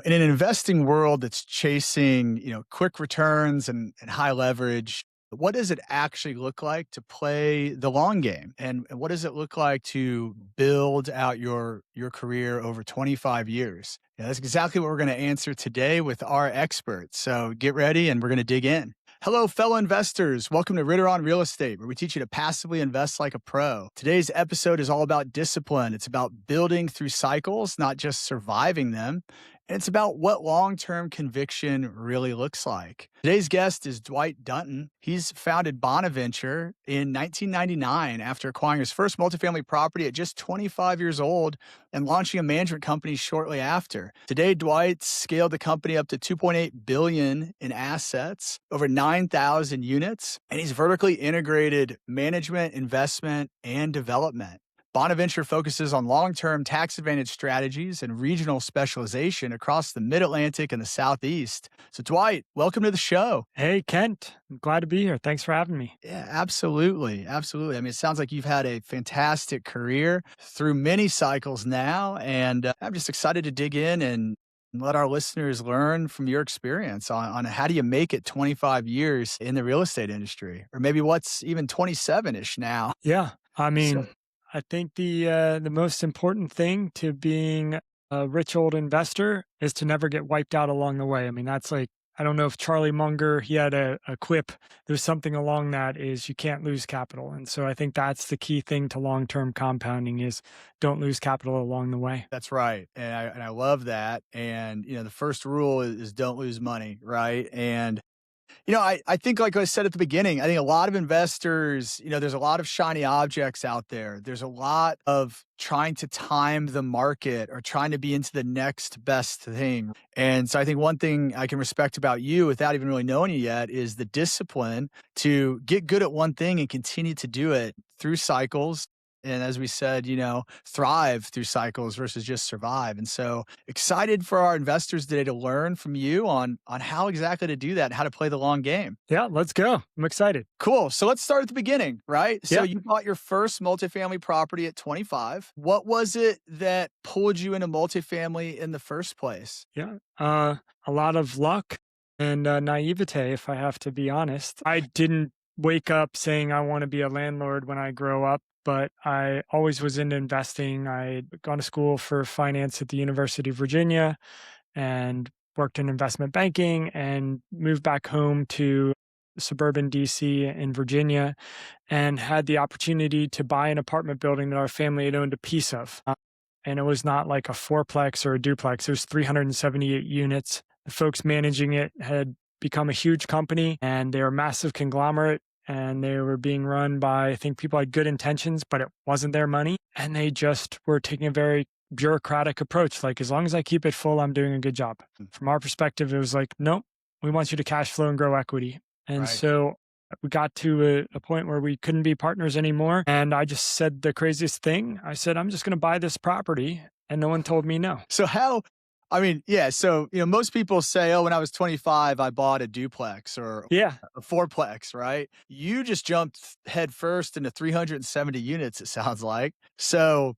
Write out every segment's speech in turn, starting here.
In an investing world that's chasing, quick returns and high leverage, what does it actually look like to play the long game? And what does it look like to build out your career over 25 years? That's exactly what we're going to answer today with our experts. So get ready and we're going to dig in. Hello, fellow investors. Welcome to Ritter on Real Estate, where we teach you to passively invest like a pro. Today's episode is all about discipline. It's about building through cycles, not just surviving them. And it's about what long-term conviction really looks like. Today's guest is Dwight Dunton. He's founded Bonaventure in 1999 after acquiring his first multifamily property at just 25 years old and launching a management company shortly after. Today, Dwight scaled the company up to $2.8 billion in assets, over 9,000 units, and he's vertically integrated management, investment, and development. Bonaventure focuses on long-term tax-advantaged strategies and regional specialization across the Mid-Atlantic and the Southeast. So, Dwight, welcome to the show. Hey, Kent. I'm glad to be here. Thanks for having me. Yeah, absolutely. Absolutely. I mean, it sounds like you've had a fantastic career through many cycles now, and I'm just excited to dig in and let our listeners learn from your experience on how do you make it 25 years in the real estate industry, or maybe what's even 27-ish now. Yeah, I So, mean, I think the most important thing to being a rich old investor is to never get wiped out along the way. I mean, that's like, I don't know if Charlie Munger, he had a quip. There's something along that is you can't lose capital. And so I think that's the key thing to long-term compounding is don't lose capital along the way. that's right. And I love that. And, the first rule is don't lose money, right? And I think, like I said at the beginning, I think a lot of investors, there's a lot of shiny objects out there. There's a lot of trying to time the market or trying to be into the next best thing. And so I think one thing I can respect about you without even really knowing you yet is the discipline to get good at one thing and continue to do it through cycles. And as we said, thrive through cycles versus just survive. And so excited for our investors today to learn from you on how exactly to do that and how to play the long game. Yeah, let's go. I'm excited. Cool. So let's start at the beginning, right? So Yeah. you bought your first multifamily property at 25. What was it that pulled you into multifamily in the first place? Yeah. A lot of luck and naivete, if I have to be honest. I didn't wake up saying I want to be a landlord when I grow up, but I always was into investing. I'd gone to school for finance at the University of Virginia and worked in investment banking and moved back home to suburban DC in Virginia and had the opportunity to buy an apartment building that our family had owned a piece of. And it was not like a fourplex or a duplex. It was 378 units. The folks managing it had become a huge company and they were a massive conglomerate and they were being run by, I think people had good intentions, but it wasn't their money. And they just were taking a very bureaucratic approach. Like, as long as I keep it full, I'm doing a good job. From our perspective, it was like, nope, we want you to cash flow and grow equity. And Right. so we got to a point where we couldn't be partners anymore. And I just said the craziest thing. I said, I'm just going to buy this property. And no one told me no. So so, most people say, oh, when I was 25, I bought a duplex or Yeah. a fourplex, right? You just jumped head first into 370 units, it sounds like. So,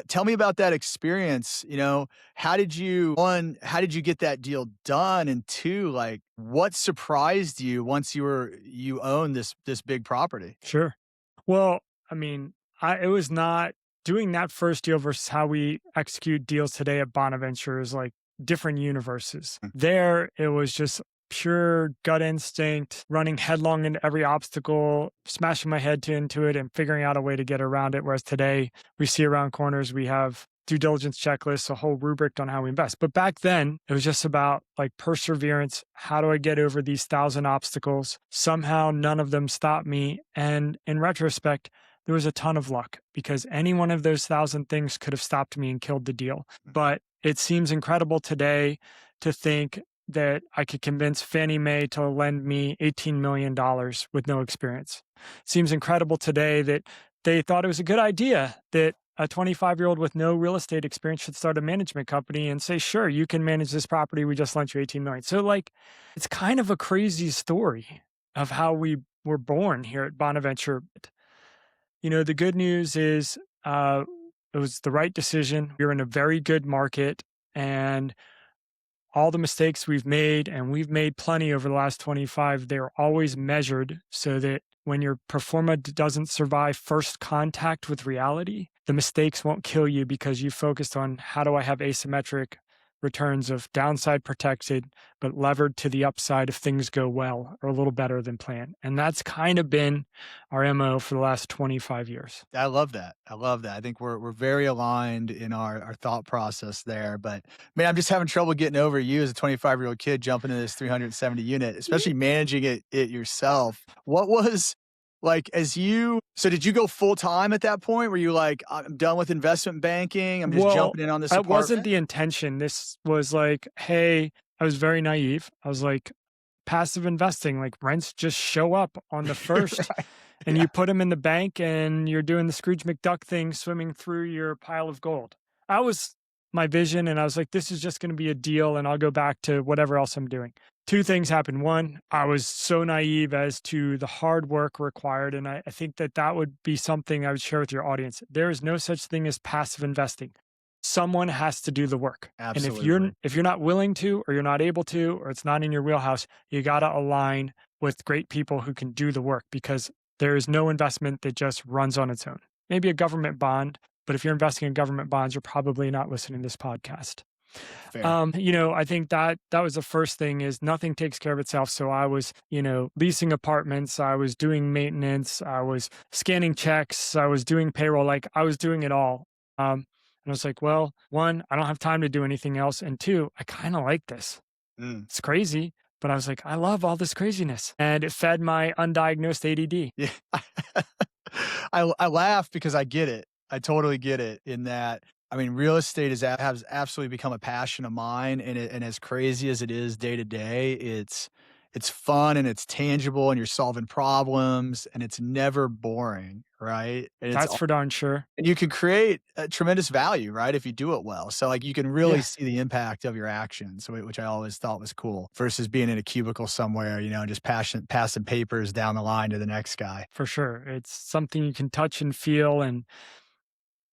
tell me about that experience. How did you get that deal done? And two, like, what surprised you once you owned this big property? Sure. Well, I mean, it was not doing that first deal versus how we execute deals today at Bonaventure is like different universes. Mm. There, it was just pure gut instinct, running headlong into every obstacle, smashing my head into it and figuring out a way to get around it. Whereas today, we see around corners, we have due diligence checklists, a whole rubric on how we invest. But back then, it was just about like perseverance. How do I get over these 1,000 obstacles? Somehow, none of them stopped me. And in retrospect, there was a ton of luck because any one of those 1,000 things could have stopped me and killed the deal. But it seems incredible today to think that I could convince Fannie Mae to lend me $18 million with no experience. It seems incredible today that they thought it was a good idea that a 25-year-old with no real estate experience should start a management company and say, sure, you can manage this property. We just lent you 18 million. So like, it's kind of a crazy story of how we were born here at Bonaventure. The good news is it was the right decision. We were in a very good market and all the mistakes we've made, and we've made plenty over the last 25, they're always measured so that when your doesn't survive first contact with reality, the mistakes won't kill you because you focused on how do I have asymmetric returns of downside protected, but levered to the upside if things go well or a little better than planned. And that's kind of been our MO for the last 25 years. I love that. I love that. I think we're very aligned in our thought process there. But man, I'm just having trouble getting over you as a 25-year-old kid jumping into this 370 unit, especially managing it yourself. What was like as you so did you go full time at that point? Were you like, I'm done with investment banking, I'm just Well, jumping in on this that wasn't apartment? the intention. This was like, hey, I was very naive. I was like, passive investing, like rents just show up on the first Right. and Yeah. you put them in the bank and you're doing the Scrooge McDuck thing, swimming through your pile of gold. That was my vision. And I was like, this is just going to be a deal and I'll go back to whatever else I'm doing. Two things happened. One, I was so naive as to the hard work required. And I think that that would be something I would share with your audience. There is no such thing as passive investing. Someone has to do the work. And Absolutely. if you're not willing to, or you're not able to, or it's not in your wheelhouse, you got to align with great people who can do the work because there is no investment that just runs on its own. Maybe a government bond, but if you're investing in government bonds, you're probably not listening to this podcast. Fair. I think that that was the first thing is nothing takes care of itself. So I was, leasing apartments, I was doing maintenance, I was scanning checks, I was doing payroll, like I was doing it all. And I was like, well, one, I don't have time to do anything else. And two, I kind of like this. Mm. It's crazy, but I was like, I love all this craziness. And it fed my undiagnosed ADD. Yeah. I laugh because I get it. I totally get it in that, I mean, real estate has absolutely become a passion of mine, and as crazy as it is day to day, it's fun and it's tangible and you're solving problems and it's never boring, right? And That's for darn sure. and you can create a tremendous value, right, if you do it well. So, like, you can really Yeah, see the impact of your actions, which I always thought was cool versus being in a cubicle somewhere, just passing papers down the line to the next guy. for sure. It's something you can touch and feel. And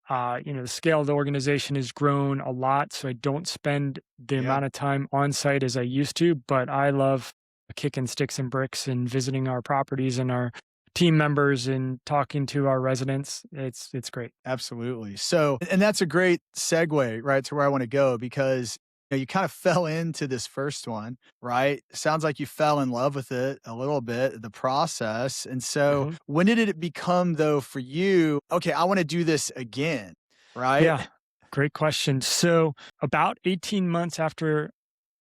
the scale of the organization has grown a lot, so I don't spend the Yeah, amount of time on site as I used to, but I love kicking sticks and bricks and visiting our properties and our team members and talking to our residents. It's great. absolutely. So and that's a great segue, right, to where I wanna go because, you kind of fell into this first one, right? Sounds like you fell in love with it a little bit, the process, and so Mhm. when did it become, though, for you, "Okay, I wanna do this again," right? Yeah, great question. So about 18 months after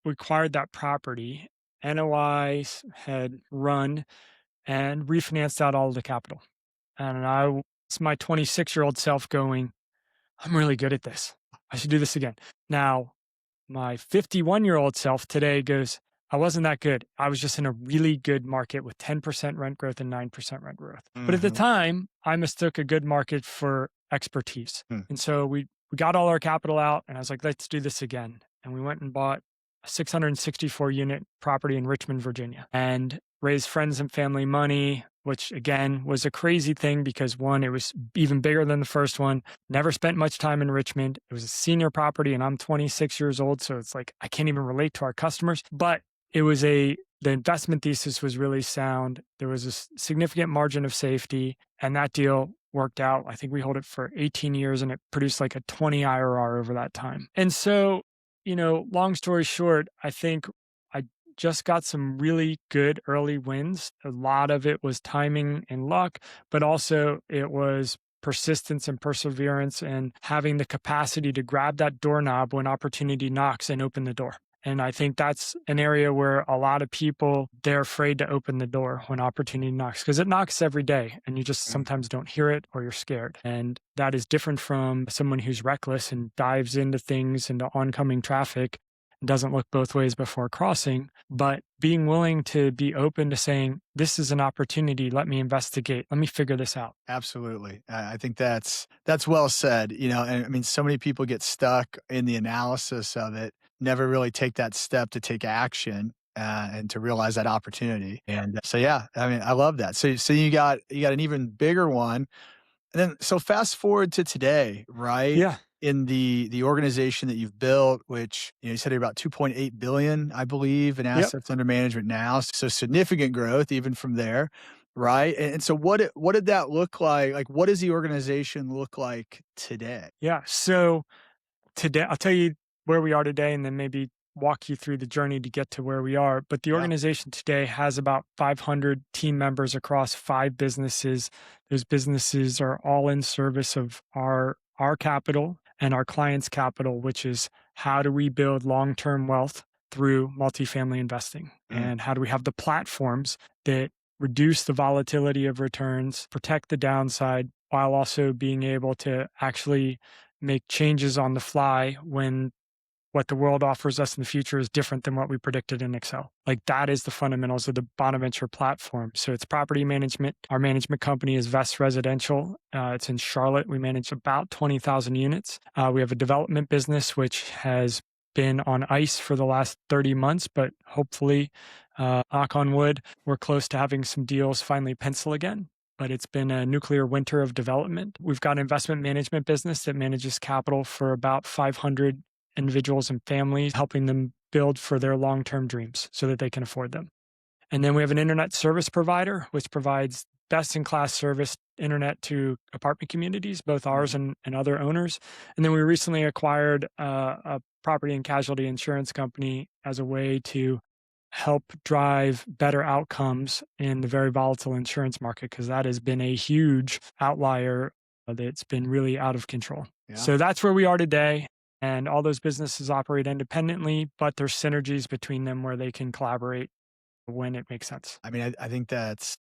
we acquired that property, had run and refinanced out all of the capital. And it's my 26-year-old self going, I'm really good at this. I should do this again. Now, my 51-year-old self today goes, I wasn't that good. I was just in a really good market with 10% rent growth and 9% rent growth. But at the Mhm. time, I mistook a good market for expertise. Hmm. And so we got all our capital out and I was like, let's do this again. And we went and bought a 664 unit property in Richmond, Virginia, and raised friends and family money, which again was a crazy thing because one, it was even bigger than the first one. Never spent much time in Richmond. It was a senior property and I'm 26 years old. So it's like, I can't even relate to our customers, but the investment thesis was really sound. There was a significant margin of safety and that deal worked out. I think we hold it for 18 years and it produced like a 20 IRR over that time. And so, long story short, I think I just got some really good early wins. A lot of it was timing and luck, but also it was persistence and perseverance and having the capacity to grab that doorknob when opportunity knocks and open the door. And I think that's an area where a lot of people, they're afraid to open the door when opportunity knocks because it knocks every day and you just Mm. sometimes don't hear it or you're scared. And that is different from someone who's reckless and dives into things, into oncoming traffic and doesn't look both ways before crossing. But being willing to be open to saying, this is an opportunity. Let me investigate. Let me figure this out. Absolutely. I think that's well said, and I mean, so many people get stuck in the analysis of it, never really take that step to take action, and to realize that opportunity. And so, yeah, I mean, I love that. So you got an even bigger one. And then, so fast forward to today, right? Yeah. in the organization that you've built, which, you said you're about 2.8 billion, I believe, in Yep. assets under management now. So significant growth even from there, right? And so what did that look like? Like, what does the organization look like today? Yeah. So today, I'll tell you where we are today and then maybe walk you through the journey to get to where we are. But the Yeah. organization today has about 500 team members across 5 businesses. Those businesses are all in service of our capital and our clients' capital, which is how do we build long-term wealth through multifamily investing? Mm, And how do we have the platforms that reduce the volatility of returns, protect the downside, while also being able to actually make changes on the fly when what the world offers us in the future is different than what we predicted in Excel. Like that is the fundamentals of the Bonaventure platform. So it's property management. Our management company is Vest Residential. It's in Charlotte. We manage about 20,000 units. We have a development business, which has been on ice for the last 30 months, but hopefully, knock on wood, we're close to having some deals finally pencil again. But it's been a nuclear winter of development. We've got an investment management business that manages capital for about 500 individuals and families, helping them build for their long-term dreams so that they can afford them. And then we have an internet service provider, which provides best-in-class service internet to apartment communities, both ours mhm. and other owners. And then we recently acquired a property and casualty insurance company as a way to help drive better outcomes in the very volatile insurance market, because that has been a huge outlier that's been really out of control. Yeah. So that's where we are today. And all those businesses operate independently, but there's synergies between them where they can collaborate when it makes sense. I mean, I think that's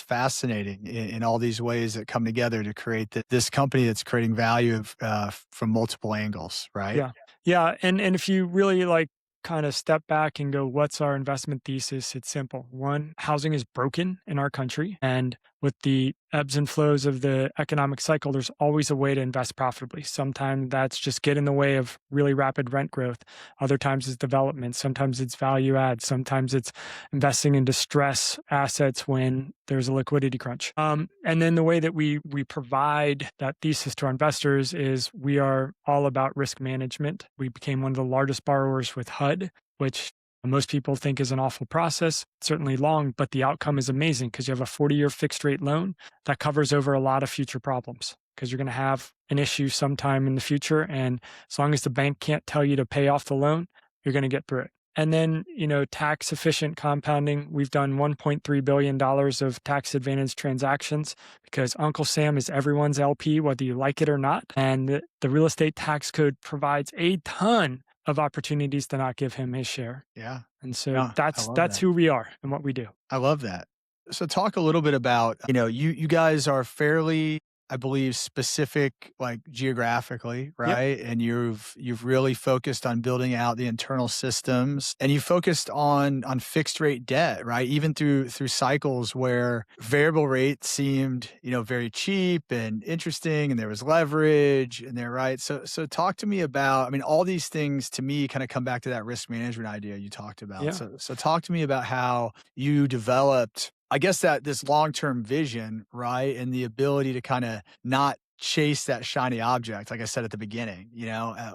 fascinating in all these ways that come together to create this company that's creating value from multiple angles, right? Yeah. Yeah. And if you really like kind of step back and go, what's our investment thesis? It's simple. One, housing is broken in our country. And with the ebbs and flows of the economic cycle, there's always a way to invest profitably. Sometimes that's just get in the way of really rapid rent growth. Other times it's development. Sometimes it's value add. Sometimes it's investing in distress assets when there's a liquidity crunch. And then the way that we provide that thesis to our investors is we are all about risk management. We became one of the largest borrowers with HUD, which most people think is an awful process, certainly long, but the outcome is amazing because you have a 40-year fixed rate loan that covers over a lot of future problems because you're going to have an issue sometime in the future. And as long as the bank can't tell you to pay off the loan, you're going to get through it. And then, tax efficient compounding. We've done $1.3 billion of tax advantage transactions because Uncle Sam is everyone's LP, whether you like it or not. And the real estate tax code provides a ton of opportunities to not give him his share. Yeah. And so Yeah. I love that's that. who we are and what we do. I love that. So talk a little bit about, you guys are fairly, I believe, specific, like geographically, Yep. right? And you've really focused on building out the internal systems, and you focused on fixed rate debt, right? Even through cycles where variable rate seemed, very cheap and interesting, and there was leverage and there, right? So talk to me about, I mean, all these things to me kind of come back to that risk management idea you talked about. Yeah. So talk to me about how you developed, I guess, that this long-term vision, right? And the ability to kind of not chase that shiny object, like I said at the beginning,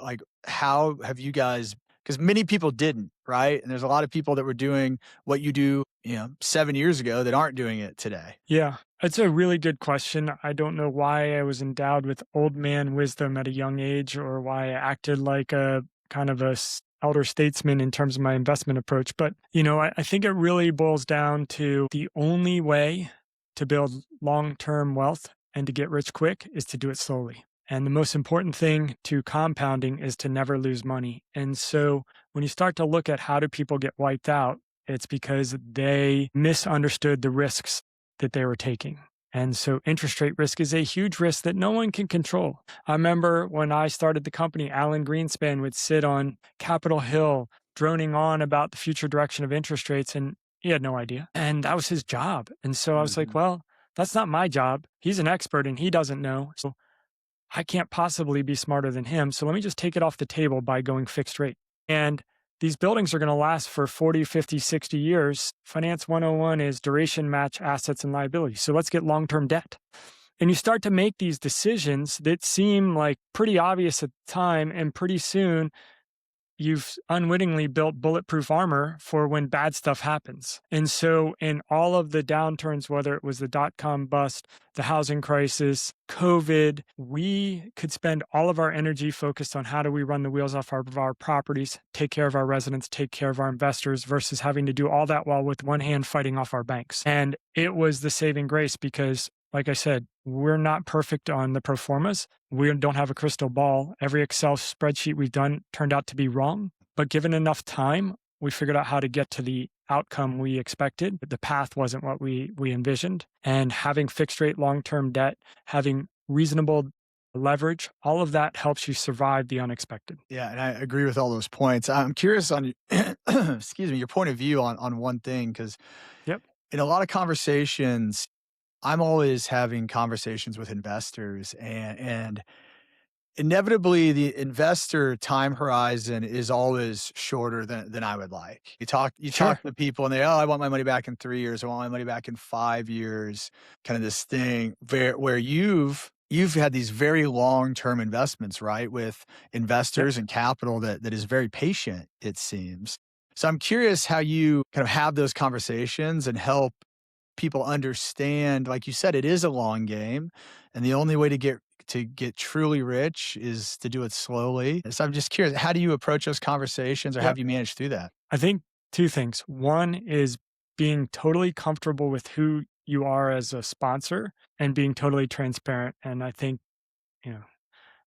like how have you guys, because many people didn't, right? And there's a lot of people that were doing what you do, 7 years ago that aren't doing it today. Yeah. It's a really good question. I don't know why I was endowed with old man wisdom at a young age or why I acted like a kind of elder statesman in terms of my investment approach. But, I think it really boils down to the only way to build long-term wealth and to get rich quick is to do it slowly. And the most important thing to compounding is to never lose money. And so when you start to look at how do people get wiped out, it's because they misunderstood the risks that they were taking. And so interest rate risk is a huge risk that no one can control. I remember when I started the company, Alan Greenspan would sit on Capitol Hill droning on about the future direction of interest rates, and he had no idea. And that was his job. And so I was like, Mhm. well, that's not my job. He's an expert and he doesn't know. So I can't possibly be smarter than him. So let me just take it off the table by going fixed rate. And these buildings are going to last for 40, 50, 60 years. Finance 101 is duration match assets and liabilities. So let's get long-term debt. And you start to make these decisions that seem like pretty obvious at the time, and pretty soon you've unwittingly built bulletproof armor for when bad stuff happens. And so, in all of the downturns, whether it was the dot-com bust, the housing crisis, COVID, we could spend all of our energy focused on how do we run the wheels off our properties, take care of our residents, take care of our investors, versus having to do all that while with one hand fighting off our banks. And it was the saving grace because, like I said, we're not perfect on the pro formas. We don't have a crystal ball. Every Excel spreadsheet we've done turned out to be wrong. But given enough time, we figured out how to get to the outcome we expected. But the path wasn't what we envisioned. And having fixed rate long-term debt, having reasonable leverage, all of that helps you survive the unexpected. Yeah, and I agree with all those points. I'm curious on excuse me, your point of view on one thing, because Yep. in a lot of conversations, I'm always having conversations with investors, and inevitably the investor time horizon is always shorter than I would like. You talk Sure. to people and they, "Oh, I want my money back in 3 years. I want my money back in 5 years." Kind of this thing where you've had these very long-term investments, right? With Yep. investors and capital that is very patient, it seems. So I'm curious how you kind of have those conversations and help people understand, like you said, it is a long game, and the only way to get truly rich is to do it slowly. So I'm just curious, how do you approach those conversations, or Yep. have you managed through that? I think two things. One is being totally comfortable with who you are as a sponsor and being totally transparent. And I think, you know,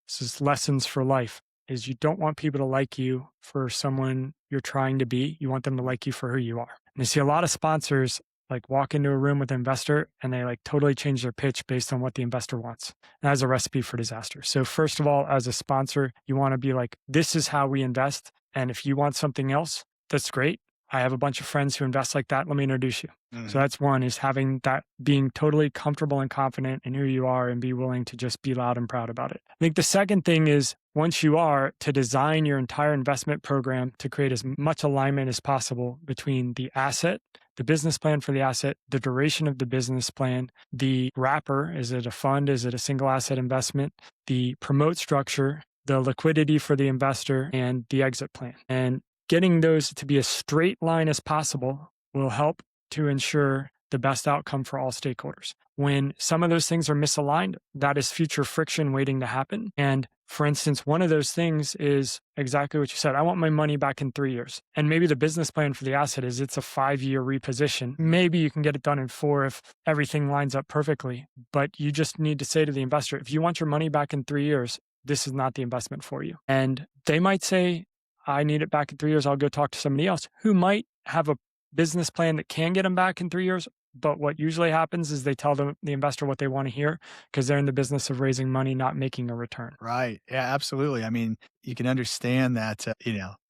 this is lessons for life is you don't want people to like you for someone you're trying to be. You want them to like you for who you are. And I see a lot of sponsors like walk into a room with an investor and they like totally change their pitch based on what the investor wants. And that's a recipe for disaster. So first of all, as a sponsor, you want to be like, this is how we invest. And if you want something else, that's great. I have a bunch of friends who invest like that. Let me introduce you. So Mhm. that's one is having that being totally comfortable and confident in who you are and be willing to just be loud and proud about it. I think the second thing is once you are to design your entire investment program to create as much alignment as possible between the asset, the business plan for the asset, the duration of the business plan, the wrapper, is it a fund? Is it a single asset investment? The promote structure, the liquidity for the investor, and the exit plan. And getting those to be as straight line as possible will help to ensure the best outcome for all stakeholders. When some of those things are misaligned, that is future friction waiting to happen. And for instance, one of those things is exactly what you said. I want my money back in 3 years. And maybe the business plan for the asset is it's a 5-year reposition. Maybe you can get it done in 4 if everything lines up perfectly. But you just need to say to the investor, if you want your money back in 3 years, this is not the investment for you. And they might say, I need it back in 3 years. I'll go talk to somebody else who might have a business plan that can get them back in 3 years. But what usually happens is they tell the investor what they want to hear because they're in the business of raising money, not making a return. Right. Yeah, absolutely. I mean, you can understand that,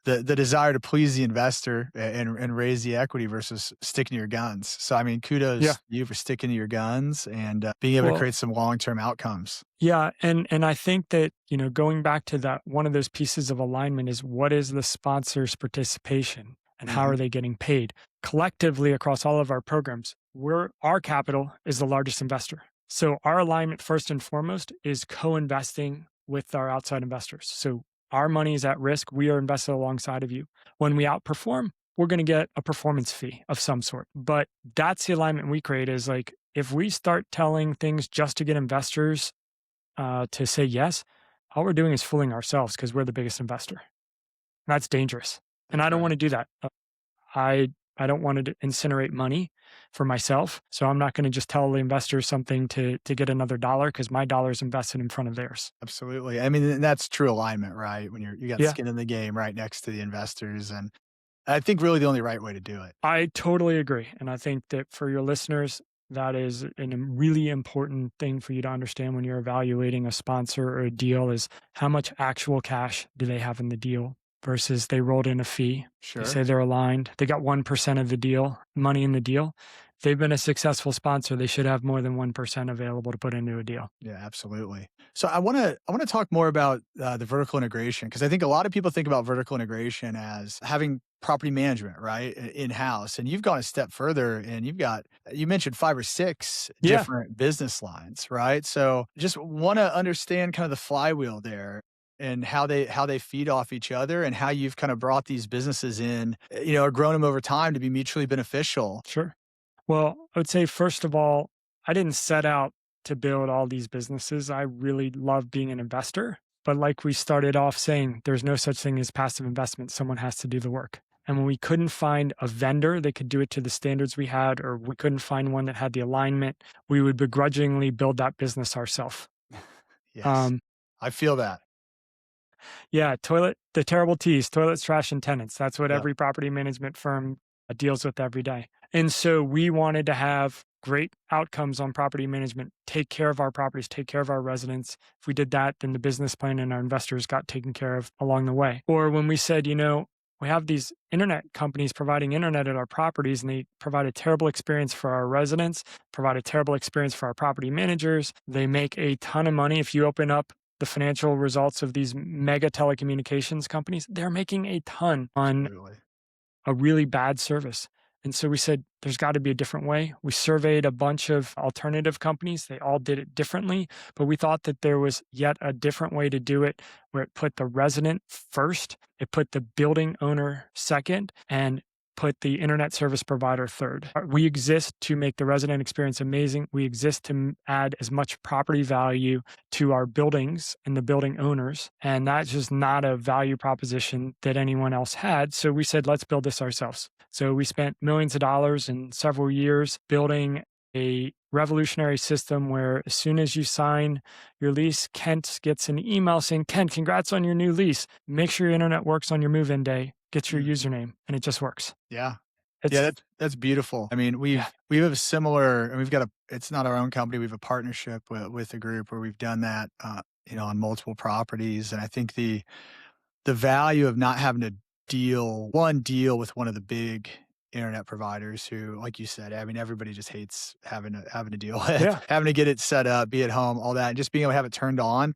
the desire to please the investor and raise the equity versus sticking to your guns. So, I mean, kudos Yeah. to you for sticking to your guns and being able to Well, create some long-term outcomes. yeah, and I think that, going back to that, one of those pieces of alignment is what is the sponsor's participation and how are Mhm. they getting paid? Collectively across all of our programs, our capital is the largest investor. So our alignment first and foremost is co-investing with our outside investors. So our money is at risk. We are invested alongside of you. When we outperform, we're going to get a performance fee of some sort. But that's the alignment we create is like if we start telling things just to get investors to say yes, all we're doing is fooling ourselves because we're the biggest investor. That's dangerous. And That's I don't right. want to do that. I I don't want to incinerate money for myself. So I'm not going to just tell the investors something to get another dollar because my dollar is invested in front of theirs. Absolutely. I mean, and that's true alignment, right? When you got Yeah, skin in the game right next to the investors, and I think really the only right way to do it. I totally agree. And I think that for your listeners, that is really important thing for you to understand when you're evaluating a sponsor or a deal is how much actual cash do they have in the deal versus they rolled in a fee. They Sure. say they're aligned. They got 1% of the deal, money in the deal. they've been a successful sponsor. They should have more than 1% available to put into a deal. Yeah, absolutely. So I wanna talk more about the vertical integration because I think a lot of people think about vertical integration as having property management, right, in house, and you've gone a step further, and you mentioned 5 or 6 Yeah, different business lines, right? So just want to understand kind of the flywheel there and how they feed off each other and how you've kind of brought these businesses in, or grown them over time to be mutually beneficial. sure. Well, I would say, first of all, I didn't set out to build all these businesses. I really love being an investor. But like we started off saying, there's no such thing as passive investment. Someone has to do the work. And when we couldn't find a vendor that could do it to the standards we had, or we couldn't find one that had the alignment, we would begrudgingly build that business ourselves. Yes, Um, I feel that. yeah, the terrible T's, toilets, trash, and tenants. That's what Yep. every property management firm deals with every day. And so we wanted to have great outcomes on property management, take care of our properties, take care of our residents. If we did that, then the business plan and our investors got taken care of along the way. Or when we said, we have these internet companies providing internet at our properties and they provide a terrible experience for our residents, provide a terrible experience for our property managers. They make a ton of money. If you open up the financial results of these mega telecommunications companies, they're making a ton on Absolutely. a really bad service. And so we said, there's got to be a different way. We surveyed a bunch of alternative companies. They all did it differently, but we thought that there was yet a different way to do it where it put the resident first, it put the building owner second, and put the internet service provider third. We exist to make the resident experience amazing. We exist to add as much property value to our buildings and the building owners. And that's just not a value proposition that anyone else had. So we said, let's build this ourselves. So we spent millions of dollars in several years building a revolutionary system where as soon as you sign your lease, Kent gets an email saying, Kent, congrats on your new lease. Make sure your internet works on your move-in day. Get your Mm. username, and it just works. Yeah. Yeah, It's that's beautiful. I mean, yeah, we have a similar and we've got a it's not our own company, we have a partnership with a group where we've done that, on multiple properties, and I think the value of not having to deal with one of the big internet providers who, like you said, I mean, everybody just hates having to deal with, yeah. having to get it set up, be at home, all that, and just being able to have it turned on,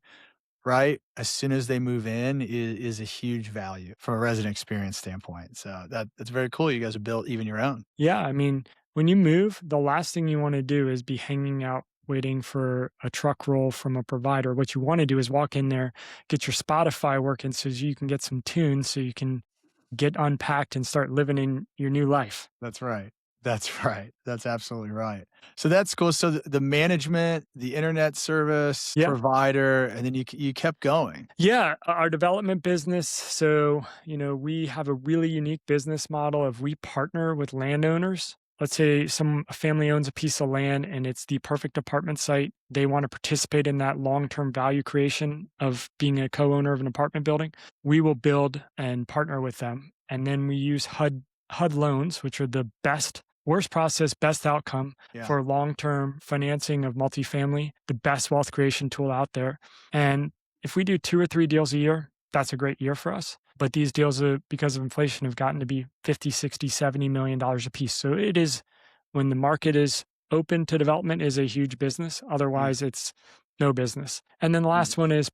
right, as soon as they move in is a huge value from a resident experience standpoint. So that's very cool. You guys have built even your own. Yeah, I mean, when you move, the last thing you wanna do is be hanging out waiting for a truck roll from a provider. What you wanna do is walk in there, get your Spotify working so you can get some tunes so you can get unpacked and start living in your new life. That's right. That's right. That's absolutely right. So that's cool. So the management, the internet service Yeah. provider, and then you kept going. Yeah, our development business. So, we have a really unique business model of we partner with landowners. Let's say a family owns a piece of land and it's the perfect apartment site. They want to participate in that long-term value creation of being a co-owner of an apartment building. We will build and partner with them. And then we use HUD loans, which are the worst process, best outcome Yeah. for long-term financing of multifamily, the best wealth creation tool out there. And if we do 2 or 3 deals a year, that's a great year for us. But these deals, because of inflation, have gotten to be 50, 60, $70 million a piece. So it is, when the market is open to development, is a huge business. Mm, Otherwise, it's no business. And then the mm, last one is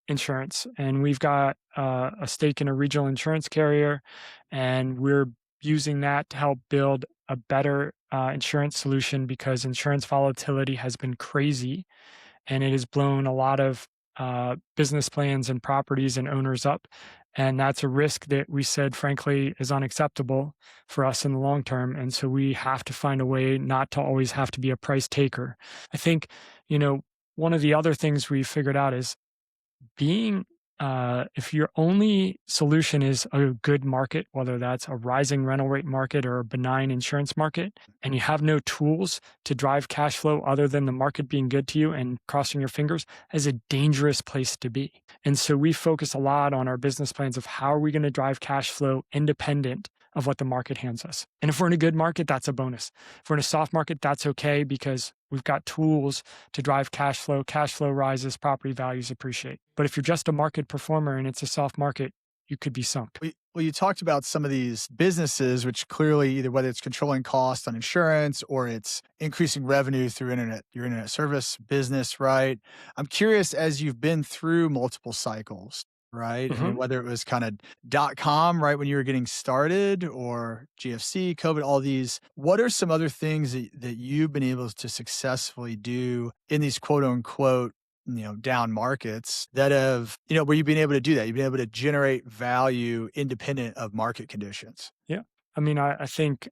insurance. And we've got a stake in a regional insurance carrier, and we're using that to help build a better insurance solution because insurance volatility has been crazy and it has blown a lot of business plans and properties and owners up. And that's a risk that we said, frankly, is unacceptable for us in the long term. And so we have to find a way not to always have to be a price taker. I think, one of the other things we figured out is being if your only solution is a good market, whether that's a rising rental rate market or a benign insurance market, and you have no tools to drive cash flow other than the market being good to you and crossing your fingers, is a dangerous place to be. And so we focus a lot on our business plans of how are we going to drive cash flow independent of what the market hands us. And if we're in a good market, that's a bonus. If we're in a soft market, that's okay because we've got tools to drive cash flow. Cash flow rises, property values appreciate. But if you're just a market performer and it's a soft market, you could be sunk. Well, you talked about some of these businesses, which clearly either whether it's controlling cost on insurance or it's increasing revenue through your internet service business, right? I'm curious as you've been through multiple cycles, right? I mean, Mhm. whether it was kind of .com, right, when you were getting started or GFC, COVID, all these, what are some other things that you've been able to successfully do in these quote unquote down markets that have, where you've been able to do that. You've been able to generate value independent of market conditions. Yeah. I mean, I think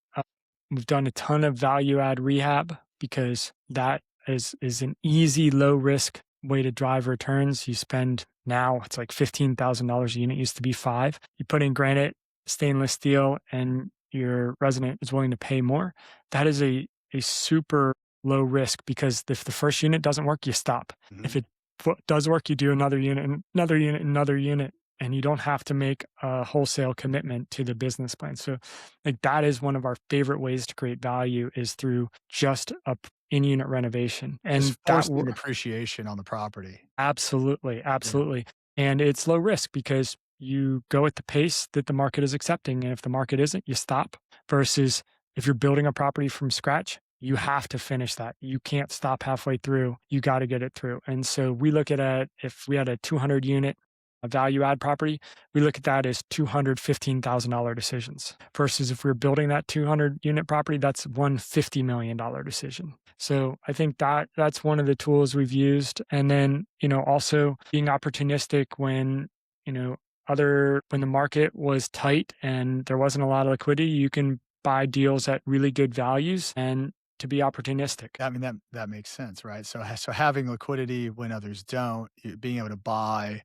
we've done a ton of value add rehab because that is an easy, low risk way to drive returns. You spend now it's like $15,000 a unit, used to be five. You put in granite, stainless steel, and your resident is willing to pay more. That is a super low risk because if the first unit doesn't work, you stop. If Mhm. it does work, you do another unit, and another unit, and another unit, and you don't have to make a wholesale commitment to the business plan. So like that is one of our favorite ways to create value is through just a in-unit renovation. Just And forcing appreciation on the property. absolutely, Yeah. absolutely. And it's low risk because you go at the pace that the market is accepting. And if the market isn't, you stop. Versus if you're building a property from scratch, you have to finish that. You can't stop halfway through. You got to get it through. And so we look at it, if we had a 200 unit a value add property, we look at that as $215,000 decisions. Versus if we're building that 200 unit property, that's $150 million decision. So I think that that's one of the tools we've used. And then, also being opportunistic when, you know, when the market was tight and there wasn't a lot of liquidity, you can buy deals at really good values and to be opportunistic. I mean, that makes sense, right? So having liquidity when others don't, being able to buy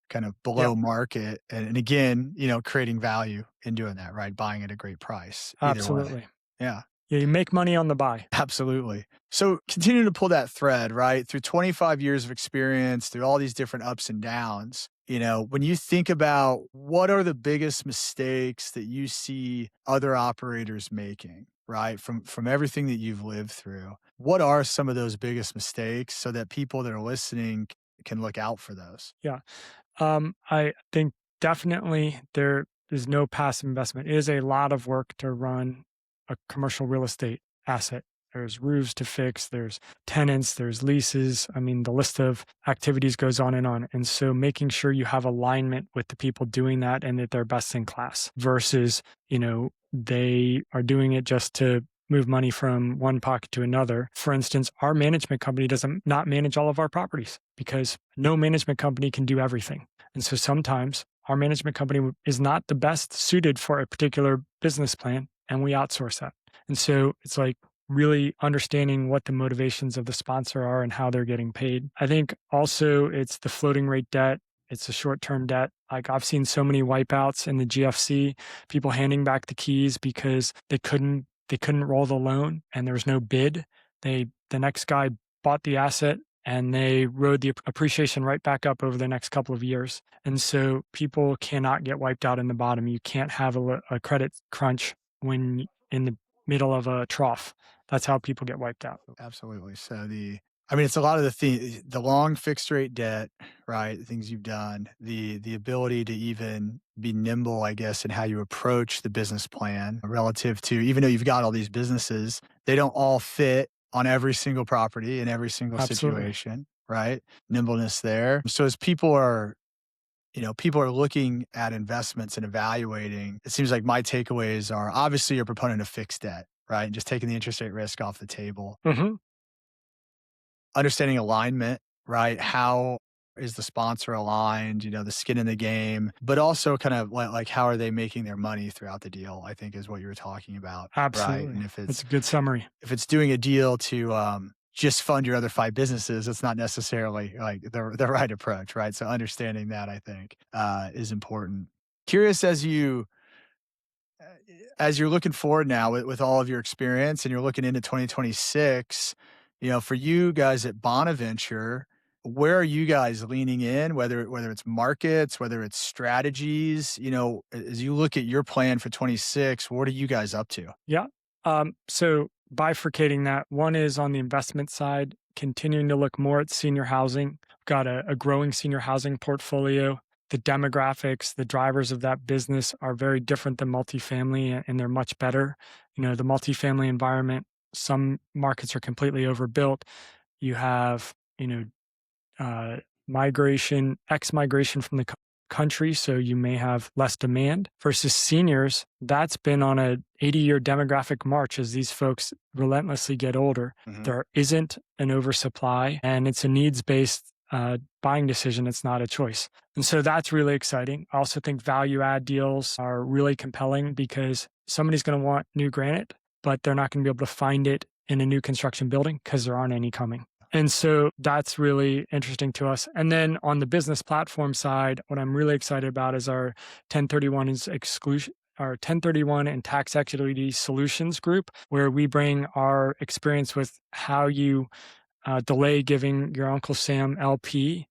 kind of Yep, below market and again, creating value in doing that, right? Buying at a great price either way. absolutely. Yeah. Yeah, you make money on the buy. Absolutely. So continue to pull that thread, right? Through 25 years of experience, through all these different ups and downs, when you think about what are the biggest mistakes that you see other operators making, right? From everything that you've lived through, what are some of those biggest mistakes so that people that are listening can look out for those? Yeah. I think definitely there is no passive investment. It is a lot of work to run a commercial real estate asset. There's roofs to fix, there's tenants, there's leases. I mean, the list of activities goes on and on. And so making sure you have alignment with the people doing that and that they're best in class versus, they are doing it just to move money from one pocket to another. For instance, our management company doesn't not manage all of our properties because no management company can do everything. And so sometimes our management company is not the best suited for a particular business plan and we outsource that. And so it's like really understanding what the motivations of the sponsor are and how they're getting paid. I think also it's the floating rate debt. It's a short-term debt. Like I've seen so many wipeouts in the GFC, people handing back the keys because they couldn't roll the loan and there was no bid. The next guy bought the asset and they rode the appreciation right back up over the next couple of years. And so people cannot get wiped out in the bottom. You can't have a credit crunch when in the middle of a trough. That's how people get wiped out. Absolutely. I mean, it's a lot of the long fixed rate debt, right? The things you've done, the ability to even be nimble, I guess, in how you approach the business plan relative to, even though you've got all these businesses, they don't all fit on every single property in every single Absolutely. situation, right? Nimbleness there. So as people are looking at investments and evaluating, it seems like my takeaways are obviously you're a proponent of fixed debt, right? Just taking the interest rate risk off the table. Hmm. Understanding alignment, right? How is the sponsor aligned, the skin in the game, but also kind of like how are they making their money throughout the deal, I think is what you were talking about, right? Absolutely. And That's a good summary. if it's doing a deal to just fund your other five businesses, it's not necessarily like the right approach, right? So understanding that I think is important. Curious uh, as you're looking forward now with all of your experience and you're looking into 2026, for you guys at Bonaventure, where are you guys leaning in, whether it's markets, whether it's strategies, as you look at your plan for 26, what are you guys up to? Yeah. So bifurcating that, one is on the investment side, continuing to look more at senior housing. We've got a growing senior housing portfolio the demographics, the drivers of that business are very different than multifamily, and they're much better. The multifamily environment, some markets are completely overbuilt. You have, uh, ex-migration from the country, so you may have less demand versus seniors. That's been on a 80-year demographic march as these folks relentlessly get older. Mhm. There isn't an oversupply, and it's a needs-based buying decision. It's not a choice. And so that's really exciting. I also think value add deals are really compelling because somebody's going to want new granite, but they're not going to be able to find it in a new construction building because there aren't any coming. And so that's really interesting to us. And then on the business platform side, what I'm really excited about is our 1031 is exclusion, our 1031 and tax equity solutions group, where we bring our experience with how you delay giving your Uncle Sam LP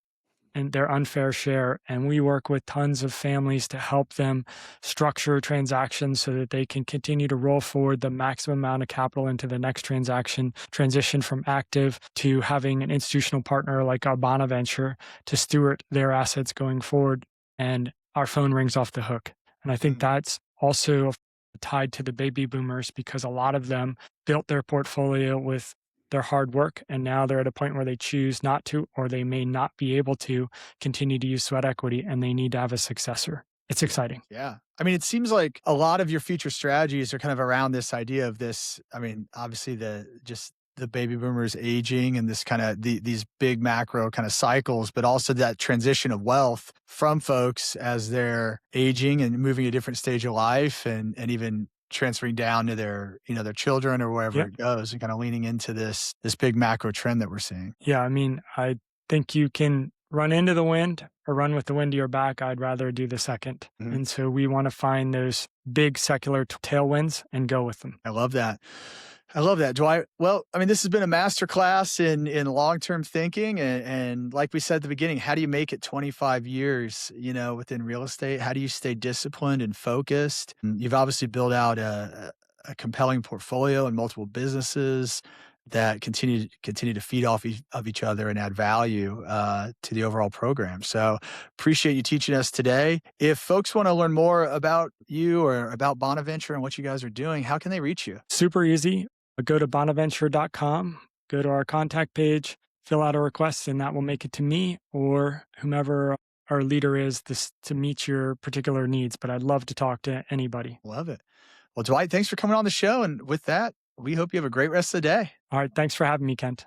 and their unfair share. And we work with tons of families to help them structure transactions so that they can continue to roll forward the maximum amount of capital into the next transaction, transition from active to having an institutional partner like our Bonaventure to steward their assets going forward. And our phone rings off the hook. And I think Mm. that's also tied to the baby boomers because a lot of them built their portfolio with their hard work, and now they're at a point where they choose not to, or they may not be able to continue to use sweat equity, and they need to have a successor. It's exciting. Yeah. I mean, it seems like a lot of your future strategies are kind of around this idea of this. I mean, obviously the baby boomers aging and this kind of these big macro kind of cycles, but also that transition of wealth from folks as they're aging and moving to a different stage of life and even transferring down to their, their children or wherever Yeah. it goes and kind of leaning into this big macro trend that we're seeing. Yeah. I mean, I think you can run into the wind or run with the wind to your back. I'd rather do the second. Mhm. And so we want to find those big secular tailwinds and go with them. I love that. I love that, Dwight. Well, I mean, this has been a masterclass in long-term thinking, and like we said at the beginning, how do you make it 25 years, within real estate? How do you stay disciplined and focused? You've obviously built out a compelling portfolio and multiple businesses that continue to feed off of each other and add value to the overall program. So appreciate you teaching us today. If folks want to learn more about you or about Bonaventure and what you guys are doing, how can they reach you? Super easy. Go to bonaventure.com, go to our contact page, fill out a request, and that will make it to me or whomever our leader is to meet your particular needs. But I'd love to talk to anybody. Love it. Well, Dwight, thanks for coming on the show. And with that, we hope you have a great rest of the day. All right. Thanks for having me, Kent.